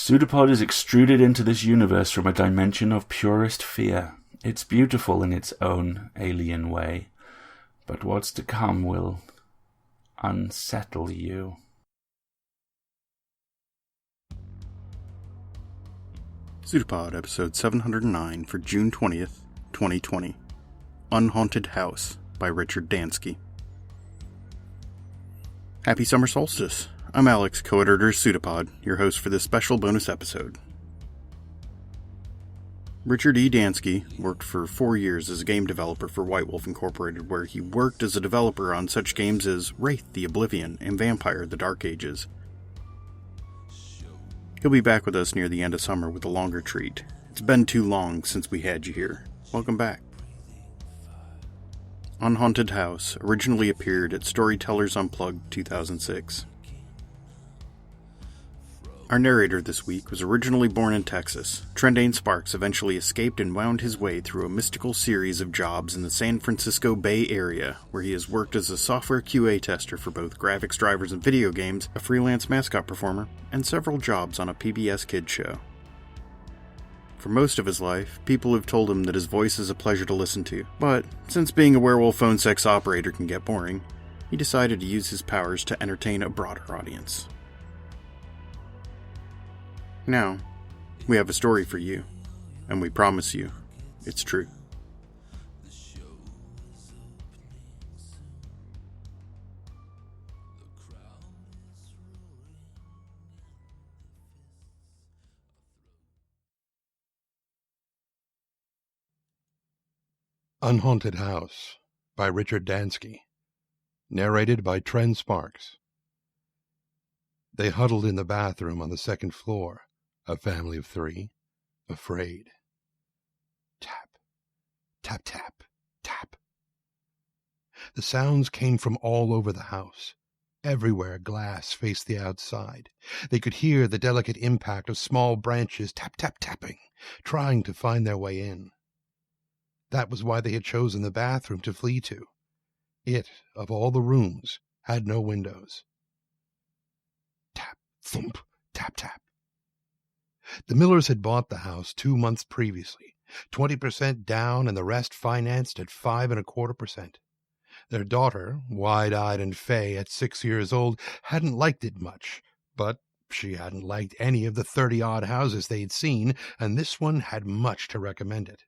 PseudoPod is extruded into this universe from a dimension of purest fear. It's beautiful in its own alien way, but what's to come will unsettle you. PseudoPod episode 709 for June 20th, 2020. Unhaunted House by Richard Dansky. Happy Summer Solstice. I'm Alex, co-editor of PseudoPod, your host for this special bonus episode. Richard E. Dansky worked for 4 years as a game developer for White Wolf Incorporated, where he worked as a developer on such games as Wraith the Oblivion and Vampire the Dark Ages. He'll be back with us near the end of summer with a longer treat. It's been too long since we had you here. Welcome back. Unhaunted House originally appeared at Storytellers Unplugged 2006. Our narrator this week was originally born in Texas. Trendane Sparks eventually escaped and wound his way through a mystical series of jobs in the San Francisco Bay Area, where he has worked as a software QA tester for both graphics drivers and video games, a freelance mascot performer, and several jobs on a PBS Kids show. For most of his life, people have told him that his voice is a pleasure to listen to, but since being a werewolf phone sex operator can get boring, he decided to use his powers to entertain a broader audience. Now, we have a story for you, and we promise you, it's true. Unhaunted House by Richard Dansky. Narrated by Trend Sparks. They huddled in the bathroom on the second floor, a family of 3, afraid. Tap, tap, tap, tap. The sounds came from all over the house. Everywhere glass faced the outside. They could hear the delicate impact of small branches tap, tap, tapping, trying to find their way in. That was why they had chosen the bathroom to flee to. It, of all the rooms, had no windows. Tap, thump, tap, tap. The Millers had bought the house 2 months previously, 20% down and the rest financed at 5.25%. Their daughter, wide-eyed and fey at 6 years old, hadn't liked it much, but she hadn't liked any of the 30-odd houses they'd seen, and this one had much to recommend it.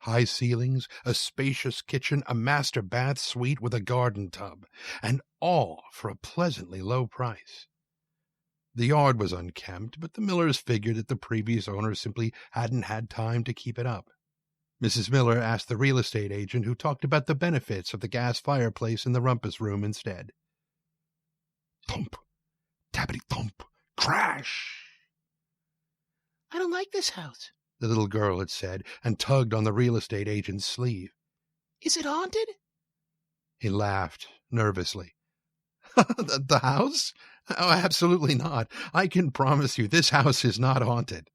High ceilings, a spacious kitchen, a master bath suite with a garden tub, and all for a pleasantly low price. The yard was unkempt, but the Millers figured that the previous owner simply hadn't had time to keep it up. Mrs. Miller asked the real estate agent, who talked about the benefits of the gas fireplace in the rumpus room instead. Thump, tappity thump, crash! I don't like this house, the little girl had said, and tugged on the real estate agent's sleeve. Is it haunted? He laughed nervously. The house? Oh, absolutely not. I can promise you this house is not haunted.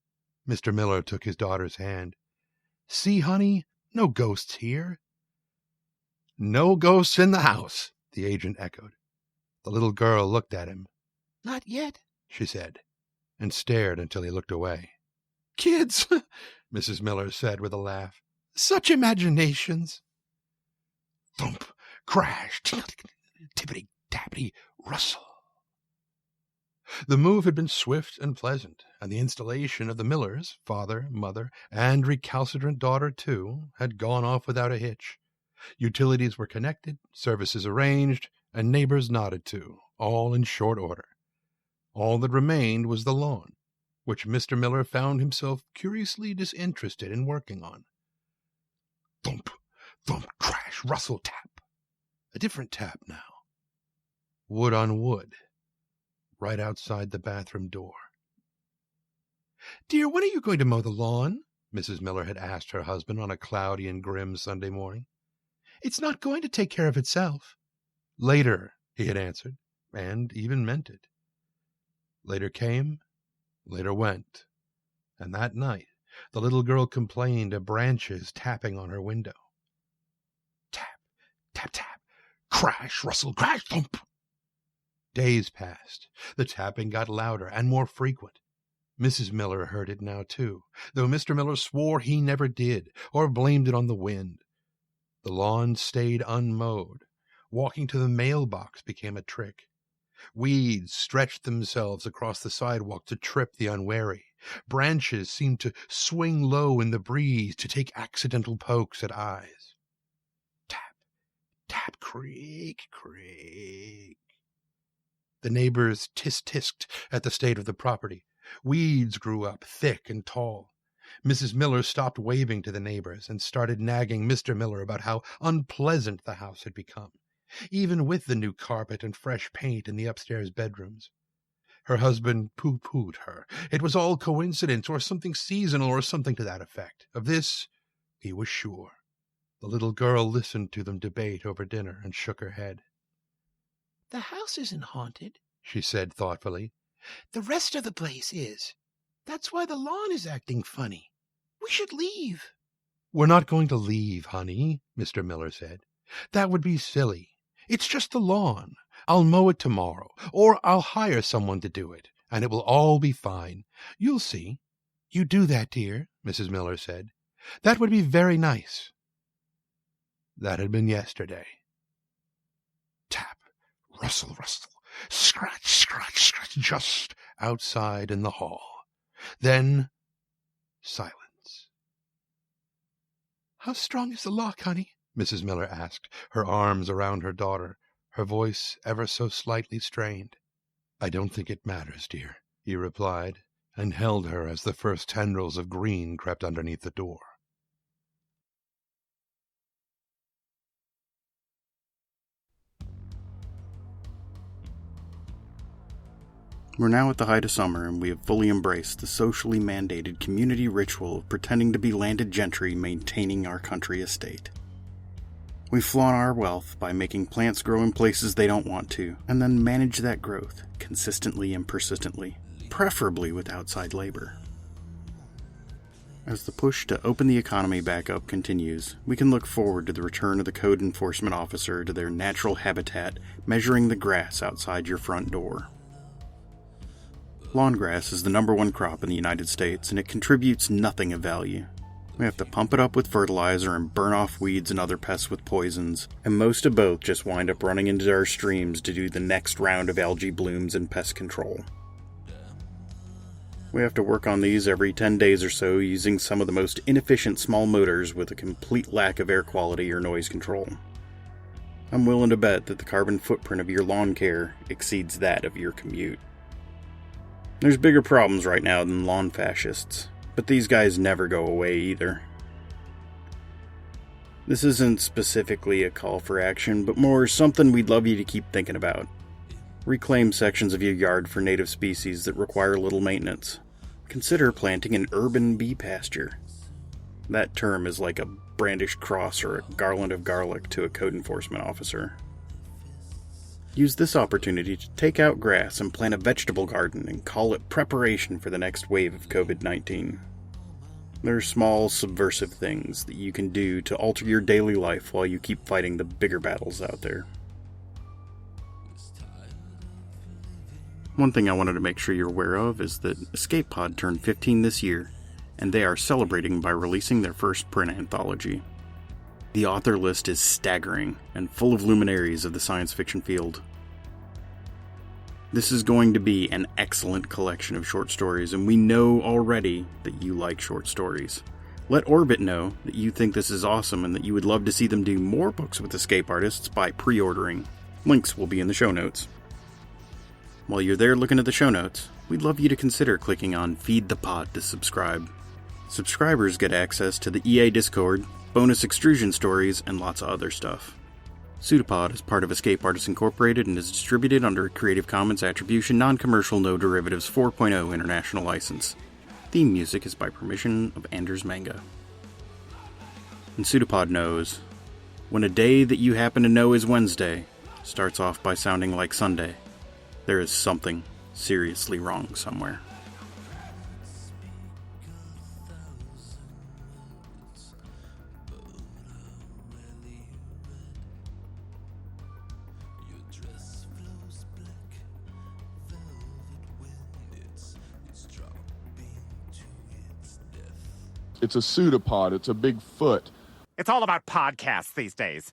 Mr. Miller took his daughter's hand. See, honey, no ghosts here. No ghosts in the house, the agent echoed. The little girl looked at him. Not yet, she said, and stared until he looked away. Kids, Mrs. Miller said with a laugh. Such imaginations. Thump, crash, tippity, tappity, rustle. The move had been swift and pleasant, and the installation of the Millers, father, mother, and recalcitrant daughter, too, had gone off without a hitch. Utilities were connected, services arranged, and neighbors nodded to, all in short order. All that remained was the lawn, which Mr. Miller found himself curiously disinterested in working on. Thump, thump, crash, rustle, tap. A different tap now. Wood on wood, right outside the bathroom door. Dear, when are you going to mow the lawn? Mrs. Miller had asked her husband on a cloudy and grim Sunday morning. It's not going to take care of itself. Later, he had answered, and even meant it. Later came, later went, and that night the little girl complained of branches tapping on her window. Tap, tap, tap, crash, rustle, crash, thump. Days passed. The tapping got louder and more frequent. Mrs. Miller heard it now, too, though Mr. Miller swore he never did, or blamed it on the wind. The lawn stayed unmowed. Walking to the mailbox became a trick. Weeds stretched themselves across the sidewalk to trip the unwary. Branches seemed to swing low in the breeze to take accidental pokes at eyes. Tap, tap, creak, creak. The neighbors tisk-tisked at the state of the property. Weeds grew up, thick and tall. Mrs. Miller stopped waving to the neighbors and started nagging Mr. Miller about how unpleasant the house had become, even with the new carpet and fresh paint in the upstairs bedrooms. Her husband pooh-poohed her. It was all coincidence, or something seasonal, or something to that effect. Of this he was sure. The little girl listened to them debate over dinner and shook her head. The house isn't haunted, she said thoughtfully. the rest of the place is. That's why the lawn is acting funny. We should leave. We're not going to leave, honey, Mr. Miller said. That would be silly. It's just the lawn. I'll mow it tomorrow, or I'll hire someone to do it, and it will all be fine. You'll see. You do that, dear, Mrs. Miller said. That would be very nice. That had been yesterday. Tap, rustle, rustle, scratch, scratch, scratch, just outside in the hall. Then silence. How strong is the lock, honey? Mrs. Miller asked, her arms around her daughter, her voice ever so slightly strained. I don't think it matters, dear, he replied, and held her as the first tendrils of green crept underneath the door. We're now at the height of summer, and we have fully embraced the socially mandated community ritual of pretending to be landed gentry maintaining our country estate. We flaunt our wealth by making plants grow in places they don't want to, and then manage that growth consistently and persistently, preferably with outside labor. As the push to open the economy back up continues, we can look forward to the return of the code enforcement officer to their natural habitat, measuring the grass outside your front door. Lawn grass is the #1 crop in the United States, and it contributes nothing of value. We have to pump it up with fertilizer and burn off weeds and other pests with poisons, and most of both just wind up running into our streams to do the next round of algae blooms and pest control. We have to work on these every 10 days or so using some of the most inefficient small motors with a complete lack of air quality or noise control. I'm willing to bet that the carbon footprint of your lawn care exceeds that of your commute. There's bigger problems right now than lawn fascists, but these guys never go away either. This isn't specifically a call for action, but more something we'd love you to keep thinking about. Reclaim sections of your yard for native species that require little maintenance. Consider planting an urban bee pasture. That term is like a brandished cross or a garland of garlic to a code enforcement officer. Use this opportunity to take out grass and plant a vegetable garden and call it preparation for the next wave of COVID-19. There are small, subversive things that you can do to alter your daily life while you keep fighting the bigger battles out there. One thing I wanted to make sure you're aware of is that PseudoPod turned 15 this year, and they are celebrating by releasing their first print anthology. The author list is staggering and full of luminaries of the science fiction field. This is going to be an excellent collection of short stories, and we know already that you like short stories. Let Orbit know that you think this is awesome and that you would love to see them do more books with escape artists by pre-ordering. Links will be in the show notes. While you're there looking at the show notes, we'd love you to consider clicking on Feed the Pod to subscribe. Subscribers get access to the EA Discord, bonus extrusion stories, and lots of other stuff. PseudoPod is part of Escape Artists Incorporated and is distributed under a Creative Commons Attribution Non-Commercial No Derivatives 4.0 International License. Theme music is by permission of Anders Manga. And PseudoPod knows, when a day that you happen to know is Wednesday starts off by sounding like Sunday, there is something seriously wrong somewhere. It's a pseudopod. It's a big foot. It's all about podcasts these days.